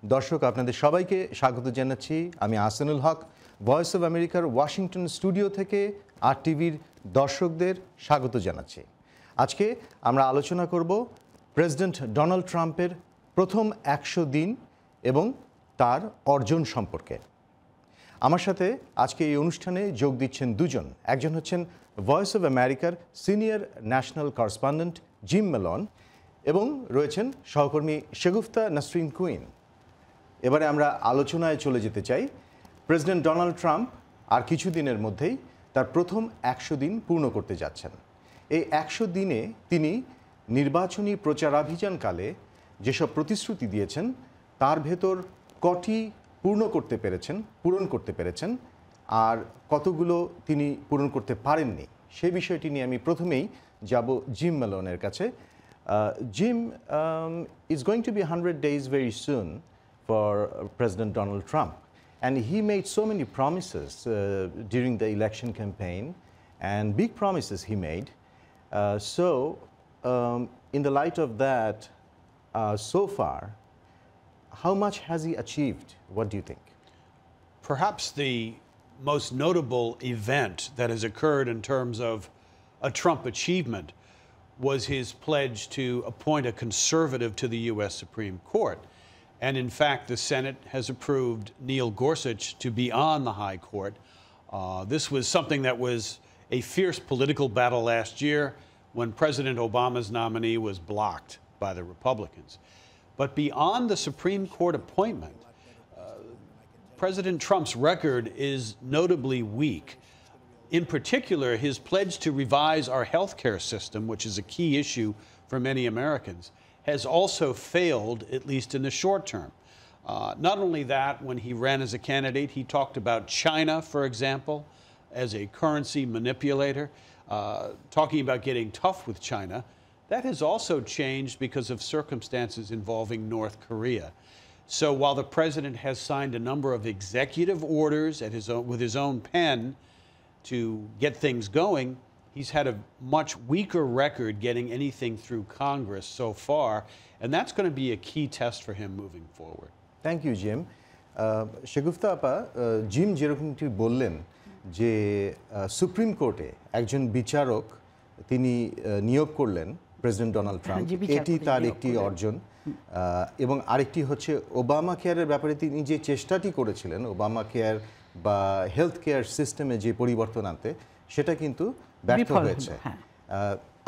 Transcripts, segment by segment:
দর্শক আপনাদের সবাইকে স্বাগত জানাচ্ছি। আমি আহসানুল হক, ভয়েস অব আমেরিকার ওয়াশিংটন স্টুডিও থেকে আর টিভির দর্শকদের স্বাগত জানাচ্ছি। আজকে আমরা আলোচনা করব প্রেসিডেন্ট ডোনাল্ড ট্রাম্পের প্রথম 100 দিন এবং তার অর্জন সম্পর্কে। আমার সাথে আজকে এই অনুষ্ঠানে যোগ দিচ্ছেন দুজন। একজন হচ্ছেন ভয়েস অব আমেরিকার senior national correspondent Jim Malone এবং রয়েছেন সহকর্মী শেগুফতা নাসরিন কুইন। এবারে আমরা আলোচনায় চলে যেতে চাই। প্রেসিডেন্ট ডোনাল্ড ট্রাম্প আর কিছু দিনের মধ্যেই তার প্রথম 100 দিন পূর্ণ করতে যাচ্ছেন। এই 100 দিনে তিনি নির্বাচনী প্রচারাভিযানকালে যেসব প্রতিশ্রুতি দিয়েছেন তার ভেতর কটি পূরণ করতে পেরেছেন আর কতগুলো তিনি পূরণ করতে পারেননি, সেই বিষয়টি নিয়ে আমি প্রথমেই যাব জিম মেলনের কাছে। Jim, it's going to be 100 days very soon for President Donald Trump. And he made so many promises during the election campaign, and big promises he made. In the light of that, so far, how much has he achieved? What do you think? Perhaps the most notable event that has occurred in terms of a Trump achievement was his pledge to appoint a conservative to the U.S. Supreme Court. And in fact, the Senate has approved Neil Gorsuch to be on the High Court. This was something that was a fierce political battle last year when President Obama's nominee was blocked by the Republicans. But beyond the Supreme Court appointment, President Trump's record is notably weak. In particular, his pledge to revise our healthcare system, which is a key issue for many Americans, has also failed, at least in the short term. Not only that, when he ran as a candidate, he talked about China, for example, as a currency manipulator, talking about getting tough with China. That has also changed because of circumstances involving North Korea. So while the president has signed a number of executive orders with his own pen to get things going, he's had a much weaker record getting anything through Congress so far, and that's going to be a key test for him moving forward. Thank you, Jim. Shagufta আপা, gym যেরকমটি বললেন যে supreme কোর্টে একজন বিচারক তিনি নিয়োগ করলেন president Donald Trump, এটি তার একটি অর্জন। এবং আরেকটি হচ্ছে ওবামা কেয়ারের ব্যাপারে তিনি যে চেষ্টাটি করেছিলেন, ওবামা কেয়ার বা হেলথ কেয়ার সিস্টেমে যে পরিবর্তন আনতে, সেটা কিন্তু ব্যর্থ হয়েছে।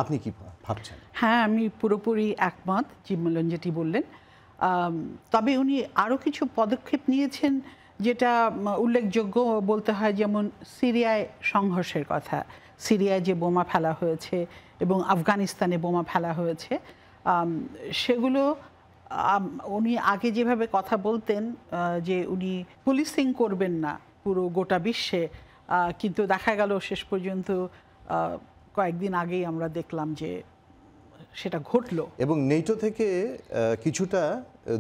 আপনি কি ভাবছেন? হ্যাঁ, আমি পুরোপুরি একমত জিম মেলন যেটি বললেন। তবে উনি আরও কিছু পদক্ষেপ নিয়েছেন যেটা উল্লেখযোগ্য বলতে হয়, যেমন সিরিয়ায় সংঘর্ষের কথা, সিরিয়ায় যে বোমা ফেলা হয়েছে এবং আফগানিস্তানে বোমা ফেলা হয়েছে, সেগুলো উনি আগে যেভাবে কথা বলতেন যে উনি পুলিশিং করবেন না পুরো গোটা বিশ্বে, কিন্তু দেখা গেল শেষ পর্যন্ত কয়েকদিন আগেই আমরা দেখলাম যে সেটা ঘটলো। এবং নেটো থেকে কিছুটা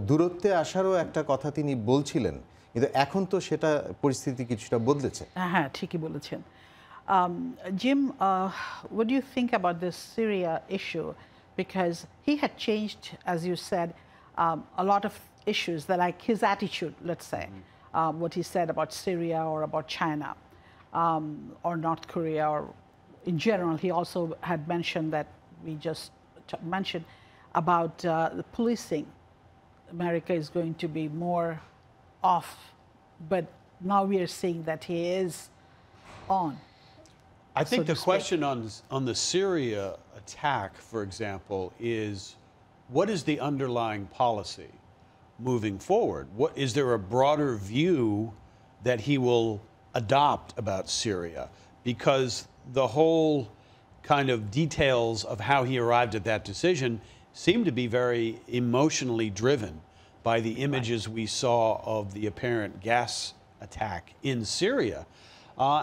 দূরত্বে আসারও একটা কথা তিনি বলছিলেন, কিন্তু এখন তো সেটা পরিস্থিতি কিছুটা বদলেছে। হ্যাঁ, ঠিকই বলেছেন। Jim, what do you think about this Syria issue? Because he had changed, as you said, a lot of issues that, like his attitude, let's say, what he said about Syria or about China or North Korea or in general. He also had mentioned that we just mentioned about the policing. America is going to be more off, but now we are seeing that he is on. I think the question on the Syria attack, for example, is what is the underlying policy moving forward? Is there a broader view that he will adopt about Syria? Because the whole kind of details of how he arrived at that decision seem to be very emotionally driven by the images we saw of the apparent gas attack in Syria.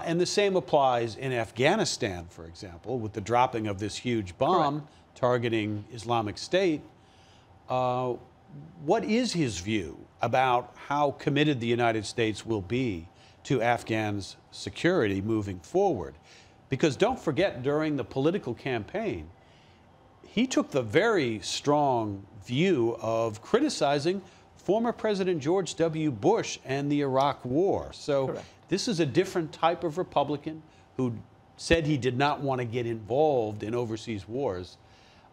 And the same applies in Afghanistan, for example, with the dropping of this huge bomb targeting Islamic State. What is his view about how committed the United States will be to Afghans' security moving forward? Because don't forget, during the political campaign, he took the very strong view of criticizing former President George W. Bush and the Iraq War. So Correct. this is a different type of Republican who said he did not want to get involved in overseas wars.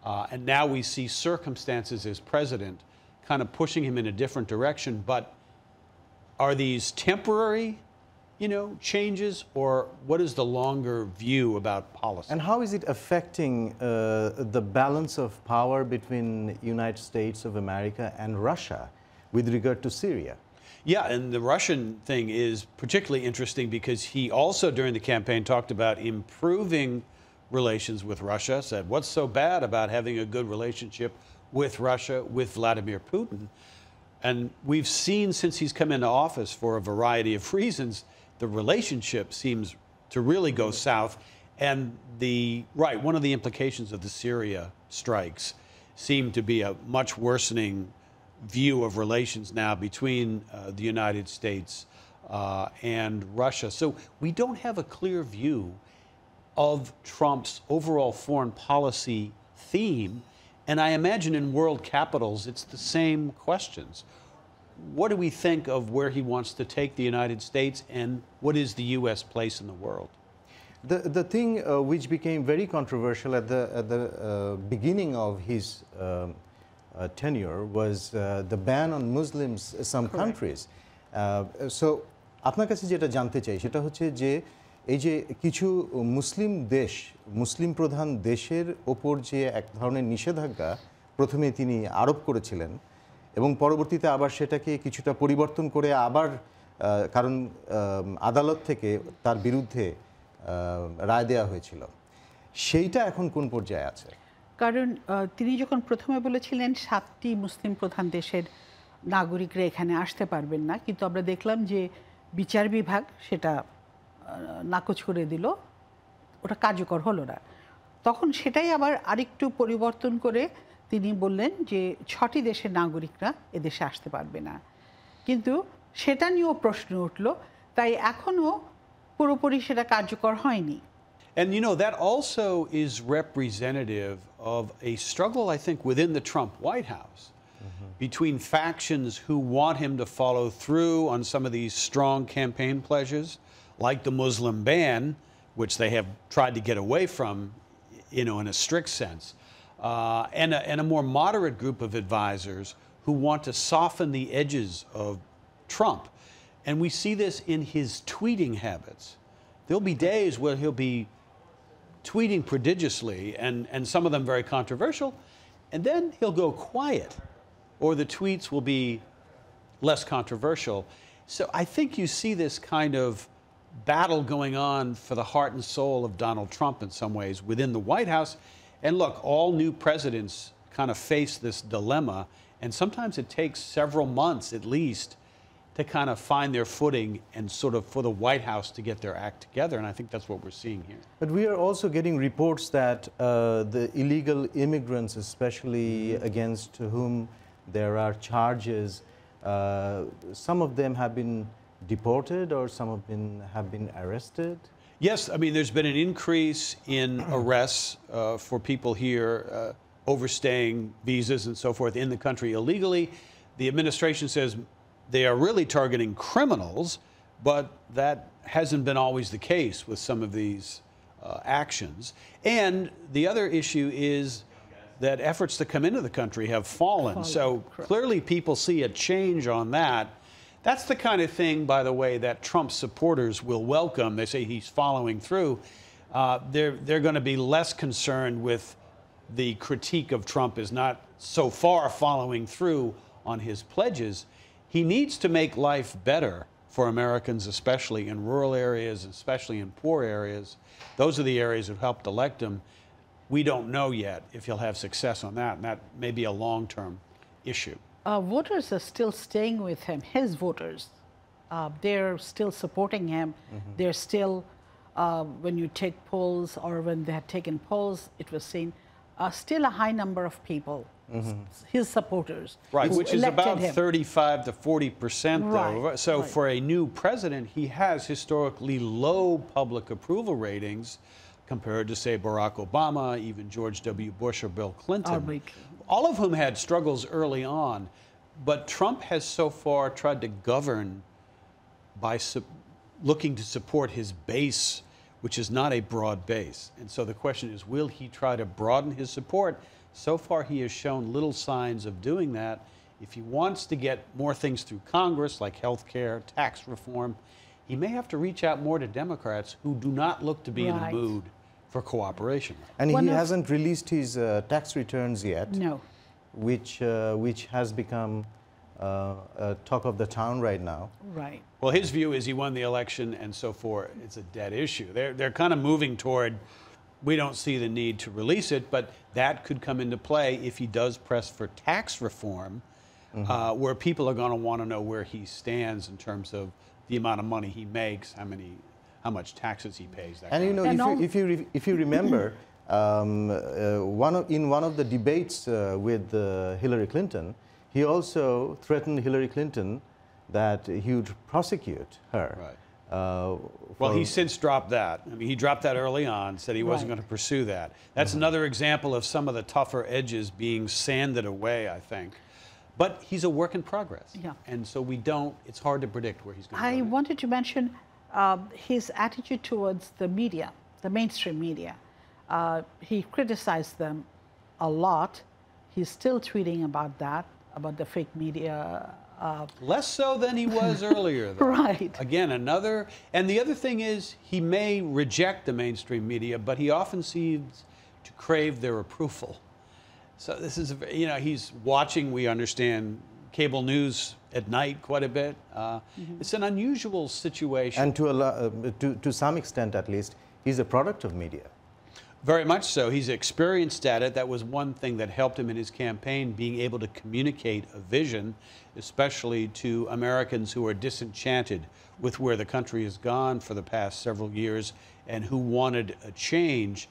And now we see circumstances as president kind of pushing him in a different direction. But are these temporary, changes, or what is the longer view about policy? And how is it affecting the balance of power between United States of America and Russia with regard to Syria? Yeah, and the Russian thing is particularly interesting because he also, during the campaign, talked about improving relations with Russia, said, what's so bad about having a good relationship with Russia, with Vladimir Putin? And we've seen since he's come into office, for a variety of reasons, the relationship seems to really go south. And one of the implications of the Syria strikes seem to be a much worsening view of relations now between the United States and Russia. So we don't have a clear view of Trump's overall foreign policy theme. And I imagine in world capitals, it's the same questions. What do we think of where he wants to take the United States, and what is the U.S. place in the world? The thing which became very controversial at the beginning of his tenure was the ban on Muslims in some countries. So আপনার কাছে যেটা জানতে চাই সেটা হচ্ছে যে এই যে কিছু মুসলিম প্রধান দেশের ওপর যে এক ধরনের নিষেধাজ্ঞা প্রথমে তিনি আরোপ করেছিলেন এবং পরবর্তীতে আবার সেটাকে কিছুটা পরিবর্তন করে আবার কারণ আদালত থেকে তার বিরুদ্ধে রায় দেওয়া হয়েছিল, সেইটা এখন কোন পর্যায়ে আছে? কারণ তিনি যখন প্রথমে বলেছিলেন 7টি মুসলিম প্রধান দেশের নাগরিকরা এখানে আসতে পারবেন না, কিন্তু আমরা দেখলাম যে বিচার বিভাগ সেটা নাকচ করে দিল, ওটা কার্যকর হলো না। তখন সেটাই আবার আরেকটু পরিবর্তন করে তিনি বললেন যে 6টি দেশের নাগরিকরা এদেশে আসতে পারবে না, কিন্তু সেটা নিয়েও প্রশ্ন উঠল, তাই এখনও পুরোপুরি সেটা কার্যকর হয়নি। And that also is representative of a struggle, I think, within the Trump White House between factions who want him to follow through on some of these strong campaign pledges, like the Muslim ban, which they have tried to get away from, in a strict sense, and a more moderate group of advisors who want to soften the edges of Trump. And we see this in his tweeting habits. There'll be days where he'll be tweeting prodigiously, and some of them very controversial, and then he'll go quiet, or the tweets will be less controversial. So I think you see this kind of battle going on for the heart and soul of Donald Trump in some ways within the White House. And look, all new presidents kind of face this dilemma, and sometimes it takes several months at least to kind of find their footing and sort of for the White House to get their act together. And I think that's what we're seeing here. But we are also getting reports that the illegal immigrants, especially against whom there are charges, some of them have been deported or some of them have been arrested. Yes, I mean, there's been an increase in arrests for people here overstaying visas and so forth in the country illegally. The administration says they are really targeting criminals, but that hasn't been always the case with some of these actions. And the other issue is that efforts to come into the country have fallen. So clearly people see a change on that. That's the kind of thing, by the way, that Trump supporters will welcome. They say he's following through. They're going to be less concerned with the critique of Trump as not so far following through on his pledges. He needs to make life better for Americans, especially in rural areas, especially in poor areas. Those are the areas that helped elect him. We don't know yet if he'll have success on that, and that may be a long-term issue. Voters are still staying with him, his voters. They're still supporting him. They're still, when you take polls or when they had taken polls, it was seen still a high number of people, his supporters. Right, which is about 35 to 40%, though. Right, so right. for a new president, he has historically low public approval ratings compared to, say, Barack Obama, even George W. Bush or Bill Clinton, all of whom had struggles early on. But Trump has so far tried to govern by looking to support his base, which is not a broad base. And so the question is, will he try to broaden his support? So far, he has shown little signs of doing that. If he wants to get more things through Congress, like health care, tax reform, he may have to reach out more to Democrats who do not look to be in the mood for cooperation. And he hasn't released his tax returns yet. No. Which has become a talk of the town right now. Right. Well, his view is he won the election, and so forth. It's a dead issue. They're kind of moving toward, we don't see the need to release it, but that could come into play if he does press for tax reform, where people are going to want to know where he stands in terms of the amount of money he makes, how much taxes he pays. That and you know, if you remember, in one of the debates with Hillary Clinton, he also threatened Hillary Clinton that he would prosecute her. Right. Well, he's since dropped that. I mean, he dropped that early on, said he wasn't going to pursue that. That's another example of some of the tougher edges being sanded away, I think. But he's a work in progress. Yeah. And so it's hard to predict where he's going to go. I wanted to mention his attitude towards the media, the mainstream media. He criticized them a lot. He's still tweeting about that, about the fake media. Less so than he was earlier, though. Right. Again, and the other thing is, he may reject the mainstream media, but he often seems to crave their approval. So this is, he's watching, we understand, cable news at night quite a bit. It's an unusual situation. And to some extent, at least, he's a product of media. Very much so. He's experienced at it. That was one thing that helped him in his campaign, being able to communicate a vision, especially to Americans who are disenchanted with where the country has gone for the past several years and who wanted a change.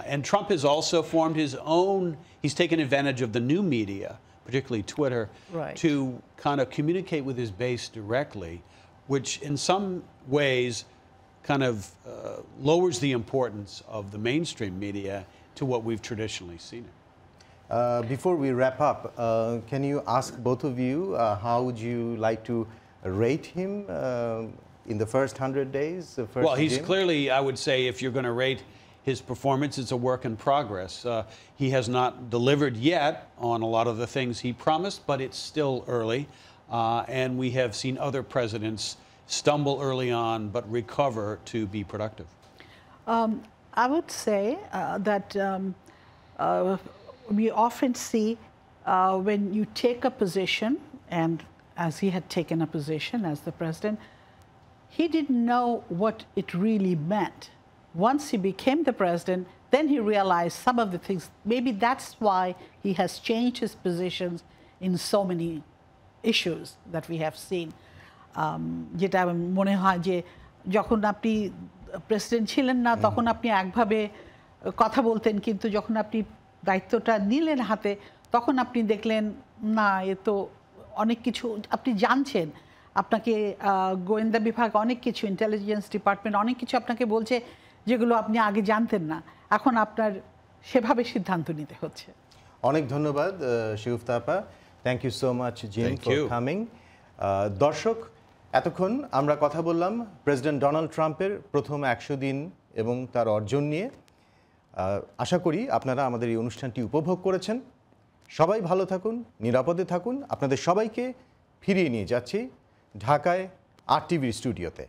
And Trump has also formed his own, he's taken advantage of the new media, particularly Twitter, to kind of communicate with his base directly, which in some ways kind of lowers the importance of the mainstream media to what we've traditionally seen it. Before we wrap up, can you ask both of you, how would you like to rate him in the first 100 days? Well, he's clearly, I would say, if you're going to rate his performance, it's a work in progress. He has not delivered yet on a lot of the things he promised, but it's still early. And we have seen other presidents stumble early on, but recover to be productive. I would say that we often see when you take a position, and as he had taken a position as the president, he didn't know what it really meant. Once he became the president, then he realized some of the things. Maybe that's why he has changed his positions in so many issues that we have seen. যেটা মনে হয় যে যখন আপনি president ছিলেন না তখন আপনি একভাবে কথা বলতেন, কিন্তু যখন আপনি দায়িত্বটা নিলেন হাতে তখন আপনি দেখলেন না, এ তো অনেক কিছু আপনি জানছেন, আপনাকে গোয়েন্দা বিভাগ অনেক কিছু, ইন্টেলিজেন্স ডিপার্টমেন্ট অনেক কিছু আপনাকে বলছে যেগুলো আপনি আগে জানতেন না, এখন আপনার সেভাবে সিদ্ধান্ত নিতে হচ্ছে। অনেক ধন্যবাদ শিগুফতা আপা। Thank you so much Jim for coming. দর্শক, এতক্ষণ আমরা কথা বললাম প্রেসিডেন্ট ডোনাল্ড ট্রাম্পের প্রথম 100 দিন এবং তার অর্জন নিয়ে। আশা করি আপনারা আমাদের এই অনুষ্ঠানটি উপভোগ করেছেন। সবাই ভালো থাকুন, নিরাপদে থাকুন। আপনাদের সবাইকে ফিরিয়ে নিয়ে যাচ্ছি ঢাকায় RTV স্টুডিওতে।